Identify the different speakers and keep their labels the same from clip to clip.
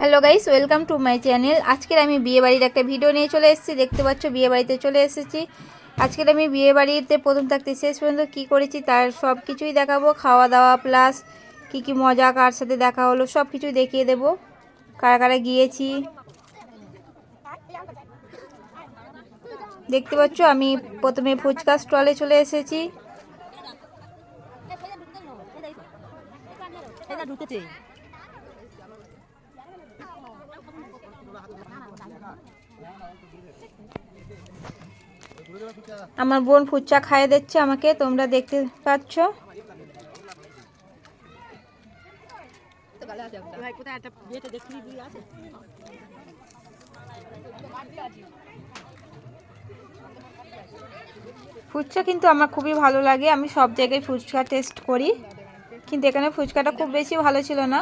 Speaker 1: Hello guys, welcome to my channel. আজকের আমি বিয়ে বাড়ির একটা ভিডিও নিয়ে চলে এসেছি। দেখতে পাচ্ছ বিয়ে বাড়িতে চলে এসেছি। আজকের আমি বিয়ে বাড়িতে প্রথম থাকতে শেষ পর্যন্ত কী করেছি তার সব কিছুই দেখাবো। খাওয়া দাওয়া প্লাস কী মজা, কার সাথে দেখা হলো, সব কিছুই দেখিয়ে দেবো। কারা কারা গিয়েছি দেখতে পাচ্ছ। আমি প্রথমে ফুচকা স্টলে চলে এসেছি। আমার বোন ফুচকা খাইয়ে দিচ্ছে আমাকে, তোমরা দেখতে পাচ্ছ। ফুচকা কিন্তু আমার খুবই ভালো লাগে। আমি সব জায়গায় ফুচকা টেস্ট করি, কিন্তু এখানে ফুচকাটা খুব বেশি ভালো ছিল না,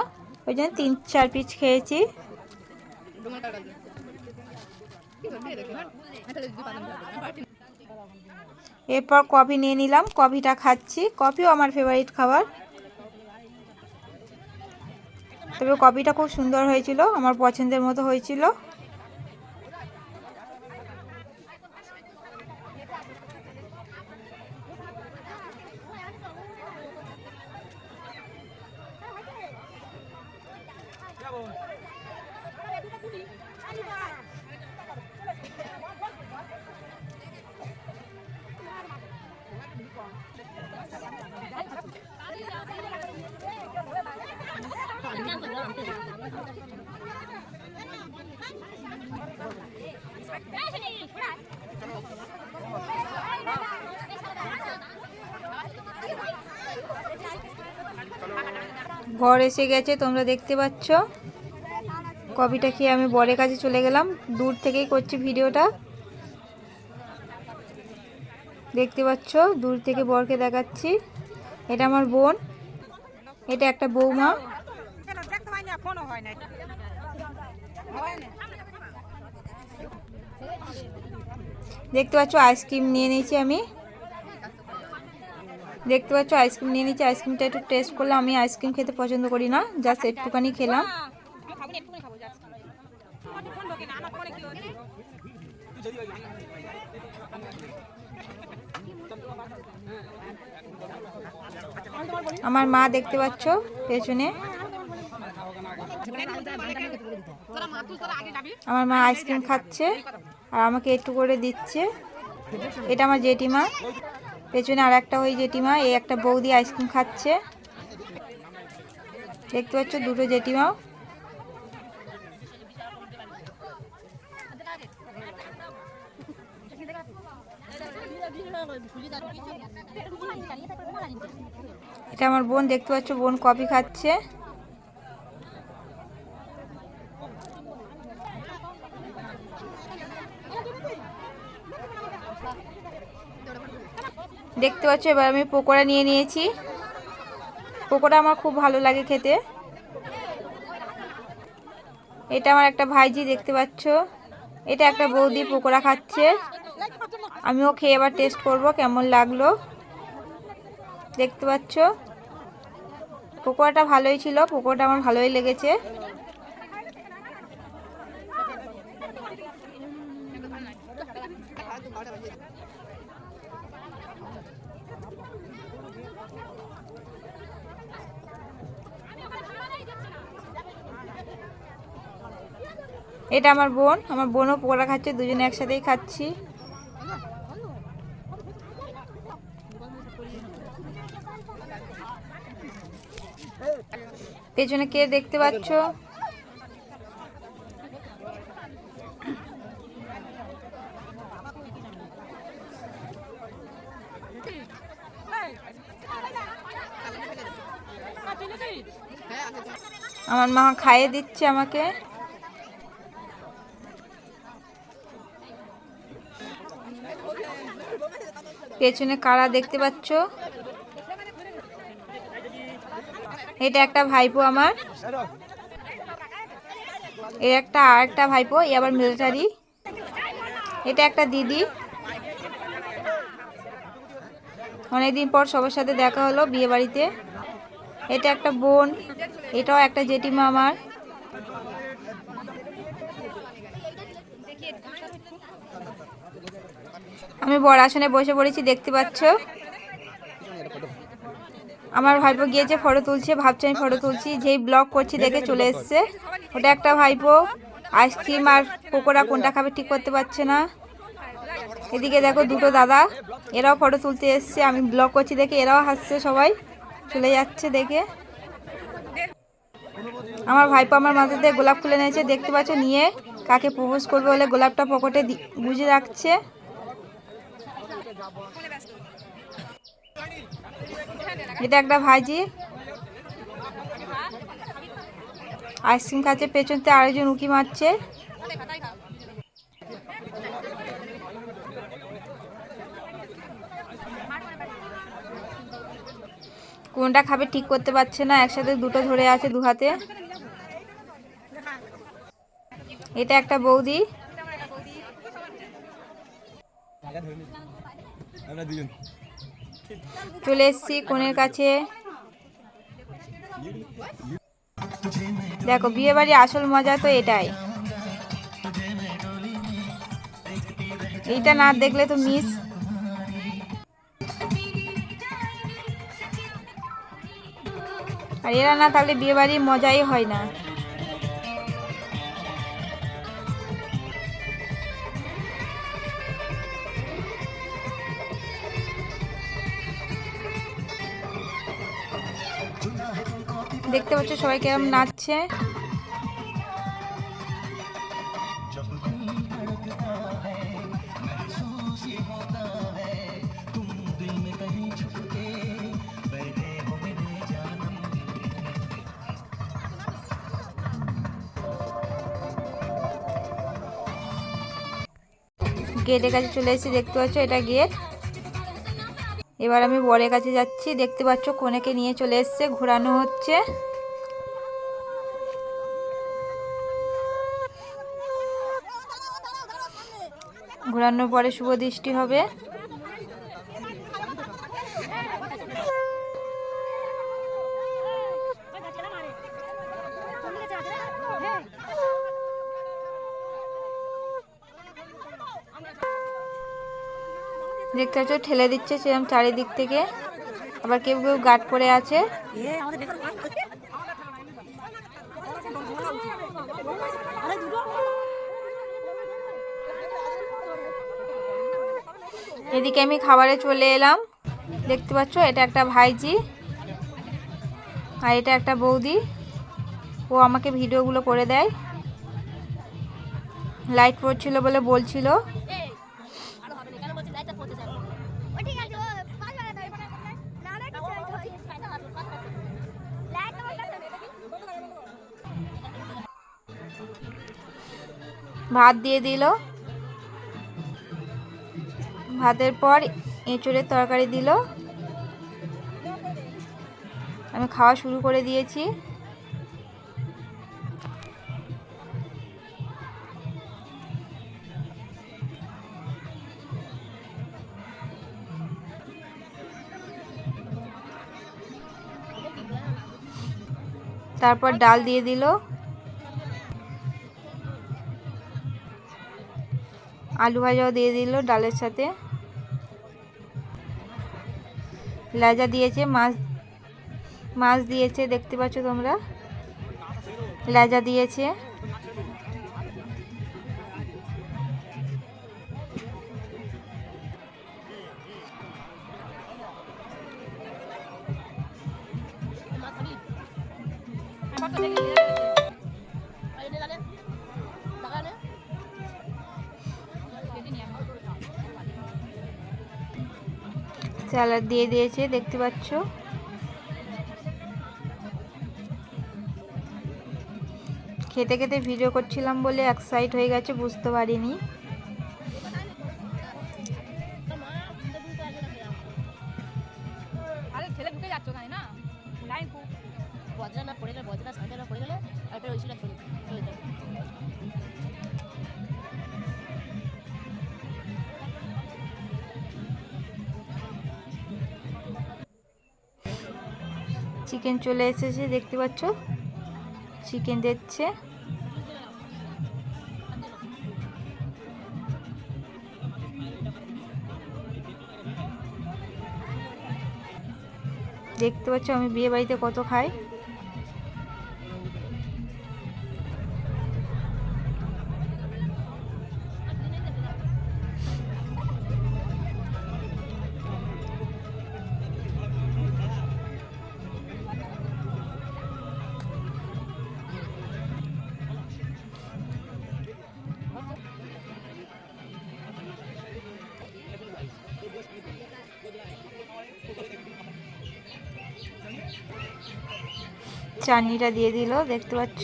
Speaker 1: ওই জন্য 3-4 পিস খেয়েছি। এরপর কফি নিয়ে নিলাম, কফিটা খাচ্ছি। কফিও আমার ফেভারিট খাবার, তবে কফিটা খুব সুন্দর হয়েছিল, আমার পছন্দের মতো হয়েছিল। ঘর এসে গেছে, তোমরা দেখতে পাচ্ছ। কফিটা খেয়ে আমি বরের কাছে চলে গেলাম। দূর থেকেই করছি ভিডিওটা, দেখতে পাচ্ছ। দূর থেকে বরকে দেখাচ্ছি। এটা আমার বোন, এটা একটা বৌমা। দেখতে পাচ্ছ আইসক্রিম নিয়ে নিয়েছি আমি। দেখতে পাচ্ছ আইসক্রিম নিয়ে নিয়েছি। আইসক্রিমটা একটু টেস্ট করলে, আমি আইসক্রিম খেতে পছন্দ করি না, জাস্ট একটুখানি খেলাম। আমার মা দেখতে পাচ্ছ পেছনে, আমার মা আইসক্রিম খাচ্ছে আর আমাকে একটু করে দিচ্ছে। এটা আমার জেঠিমা, পেছনে আর একটা ওই জেঠিমা, এই একটা বৌদি আইসক্রিম খাচ্ছে। দেখতে পাচ্ছ দুটো জেঠিমা। এটা আমার বোন, দেখতে পাচ্ছ বোন কফি খাচ্ছে। দেখতে পাচ্ছ এবার আমি পকোড়া নিয়ে নিয়েছি। পকোড়া আমার খুব ভালো লাগে খেতে। এটা আমার একটা ভাইজি, দেখতে পাচ্ছ। এটা একটা বৌদি পকোড়া খাচ্ছে। আমিও খেয়ে এবার টেস্ট করব কেমন লাগলো। দেখতে পাচ্ছ পকোড়াটা ভালোই ছিল, পকোড়াটা আমার ভালোই লেগেছে। এটা আমার বোন, আমার বোনও পকোড়া খাচ্ছে, দুজনে একসাথেই খাচ্ছি। পেছনে কে দেখতে পাচ্ছ? আমার মা খাইয়ে দিচ্ছে আমাকে। পেছনে কারা দেখতে পাচ্ছ? এটা একটা ভাইপো আমার, এর একটা আর একটা ভাইপো, এ আবার মিলিটারি। এটা একটা দিদি, অনেকদিন পর সবার সাথে দেখা হলো বিয়ে বাড়িতে। এটা একটা বোন, এটাও একটা জেঠিমা আমার। আমি বড় আসনে বসে পড়েছি, দেখতে পাচ্ছ। আমার ভাইপো গিয়েছে ফটো তুলছে, ভাবছে আমি ফটো তুলছি, যেই ব্লগ করছি দেখে চলে এসছে। ওটা একটা ভাইপো আইসক্রিম আর পকোড়া কোনটা খাবে ঠিক করতে পারছে না। এদিকে দেখো দুটো দাদা, এরাও ফটো তুলতে এসছে, আমি ব্লগ করছি দেখে এরাও হাসছে, সবাই চলে যাচ্ছে দেখে। আমার ভাইপো আমার মাথাতে গোলাপ খুলে নিয়েছে, দেখতে পাচ্ছ, নিয়ে কাকে প্রপোজ করবে বলে গোলাপটা পকেটে গুজে রাখছে। এটা একটা ভাইজি আইসক্রিম খাচ্ছে, পেছনতে আরেকজন উঁকি মারছে। কোনটা খাবে ঠিক করতে পারছে না, একসাথে দুটো ধরে আছে দু হাতে। এটা একটা বৌদি, চলে এসছি কোণের কাছে। দেখো বিয়ে বাড়ি আসল মজা তো এটাই, এইটা না দেখলে তো মিস। আর এরা না থাকলে বিয়ে বাড়ির মজাই হয় না। দেখতে পাচ্ছ সবাই কেরম নাচছে। গেটের কাছে চলে এসেছি, দেখতে পাচ্ছ এটা গেট। এবার আমি বরের কাছে যাচ্ছি, দেখতে পাচ্ছ কনেকে নিয়ে চলে এসছে, ঘোরানো হচ্ছে। ঘোরানোর পরে শুভ দৃষ্টি হবে। দেখতে পাচ্ছ ঠেলে দিচ্ছে সেরকম চারিদিক থেকে, আবার কেউ কেউ গার্ড করে আছে। এদিকে আমি খাবারে চলে এলাম, দেখতে পাচ্ছ এটা একটা ভাইজি আর এটা একটা বৌদি, ও আমাকে ভিডিওগুলো করে দেয়। লাইট পড়ছিল বলে বলছিল। ভাত দিয়ে দিল, ভাতের পর এঁচড়ের তরকারি দিল, আমি খাওয়া শুরু করে দিয়েছি। তারপর ডাল দিয়ে দিল, আলু ভাজাও দিয়ে দিল ডালের সাথে, লেজা দিয়েছে, মাছ দিয়েছে, দেখতে পাচ্ছ তোমরা, লেজা দিয়েছে। স্যালাড দিয়ে দিয়েছে, দেখতে পাচ্ছ। খেতে খেতে ভিডিও করছিলাম বলে এক সাইড হয়ে গেছে, বুঝতে পারিনি। চিকেন চলে এসেছে, দেখতে পাচ্ছ, চিকেন দিচ্ছে। দেখতে পাচ্ছ আমি বিয়ে বাড়িতে কত খাই। চাটনিটা দিয়ে দিল, দেখতে পাচ্ছ।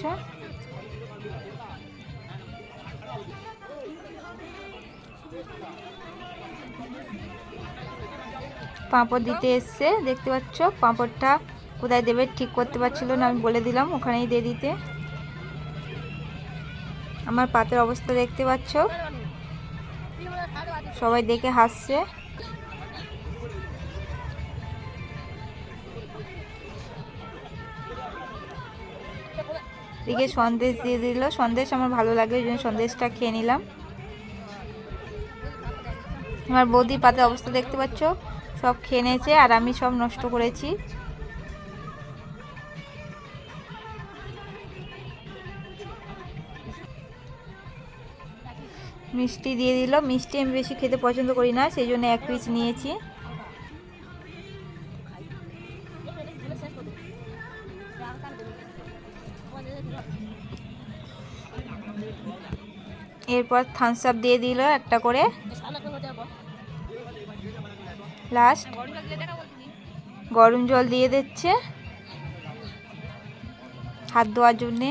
Speaker 1: পাঁপড় দিতে এসছে, দেখতে পাচ্ছ। পাঁপড়টা কোথায় দেবে ঠিক করতে পারছিল না, আমি বলে দিলাম ওখানেই দিয়ে দিতে। আমার পাতের অবস্থা দেখতে পাচ্ছ, সবাই দেখে হাসছে। এদিকে সন্দেশ দিয়ে দিল, সন্দেশ আমার ভালো লাগে, ওই জন্য সন্দেশটা খেয়ে নিলাম। আমার বৌদির পাতের অবস্থা দেখতে পাচ্ছ, সব খেয়ে নিয়েছে আর আমি সব নষ্ট করেছি। মিষ্টি দিয়ে দিল, মিষ্টি আমি বেশি খেতে পছন্দ করি না, সেই জন্য 1 পিস নিয়েছি। এরপর থামস আপ দিয়ে দিল একটা করে। লাস্ট গরম জল দিয়ে দিচ্ছে হাত ধোয়ার জন্যে।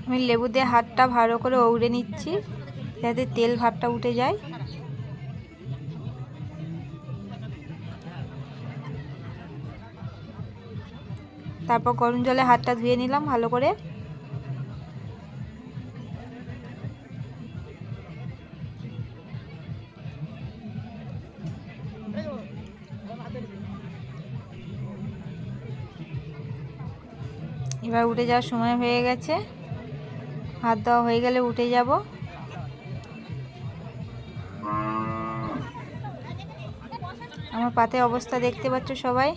Speaker 1: আমি লেবু দিয়ে হাতটা ভালো করে উড়ে নিচ্ছি যাতে তেল ভাবটা উঠে যায়। তারপর গরম জলে হাতটা ধুয়ে নিলাম ভালো করে। এবার উঠে যাওয়ার সময় হয়ে গেছে, হাত দেওয়া হয়ে গেলে উঠে যাব। আমার পাতের অবস্থা দেখতে পাচ্ছ, সবাই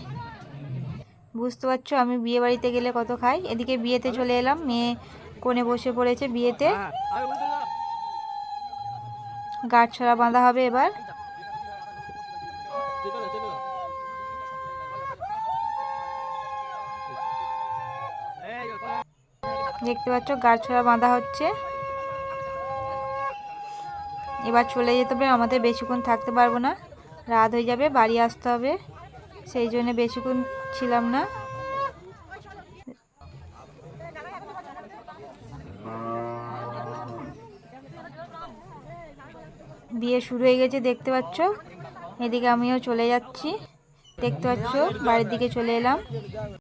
Speaker 1: বুঝতে পারছো আমি বিয়ে বাড়িতে গেলে কত খাই। এদিকে বিয়েতে চলে এলাম, মেয়ে কোণে বসে পড়েছে বিয়েতে। গাঁট ছড়া বাঁধা হবে এবার। দেখতে পাচ্ছ গাঁট ছড়া বাঁধা হচ্ছে। এবার চলে যেতে হবে, আমাদের বেশিক্ষণ থাকতে পারবো না, রাত হয়ে যাবে, বাড়ি আসতে হবে, সেই জন্য বেশিক্ষণ ছিলাম না। বিয়ে শুরু হয়ে গেছে দেখতে পাচ্ছ। এদিকে আমিও চলে যাচ্ছি, দেখতে পাচ্ছ বাড়ির দিকে চলে এলাম।